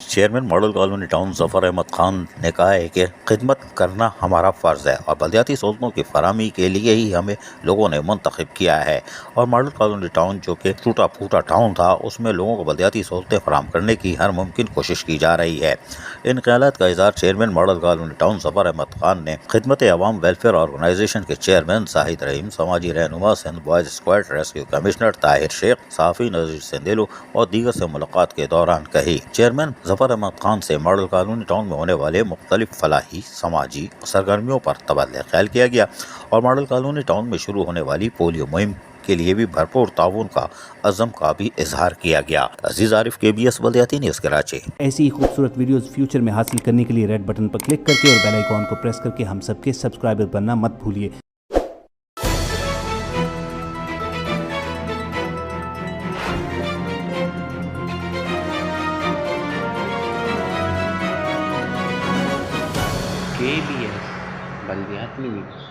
Chairman model colony town Zafar Ahmad Khan ने कहा है कि खिदमत करना हमारा फ़र्ज़ है और बलदियाती सहूलतों की फराहमी के लिए ही हमें लोगों ने मुंतखब किया है। और मॉडल कॉलोनी टाउन जो कि टूटा फूटा टाउन था, उसमें लोगों को बलदियाती सहूलतें फराहम करने की हर मुमकिन कोशिश की जा रही है। इन ख्यालात का इज़हार chairman model colony town Zafar Ahmad Khan ने खिदमत अवाम वेलफेयर ऑर्गेनाइजेशन के चेयरमैन जाहिद रहीम, समाजी रहनुमा Sindh boys squad rescue commissioner Tahir Sheikh, Safi Nazir Sindhilu और दीगर से मुलाकात के दौरान कही। चेयरमैन जफर अहमद खान से मॉडल कॉलोनी टाउन में होने वाले मुख्तलिफ फलाही समाजी सरगर्मियों पर तबादला ख्याल किया गया और मॉडल कॉलोनी टाउन में शुरू होने वाली पोलियो मुहिम के लिए भी भरपूर ताउन का अज़म का भी इजहार किया गया। अजीज आरिफ, KBS बलदियाती न्यूज़ कराची। ऐसी ही खूबसूरत वीडियोस फ्यूचर में हासिल करने के लिए रेड बटन पर क्लिक करके और बेल आइकॉन को प्रेस करके हम सबके सब्सक्राइबर बनना मत भूलिए। KBS बलदियाती न्यूज़।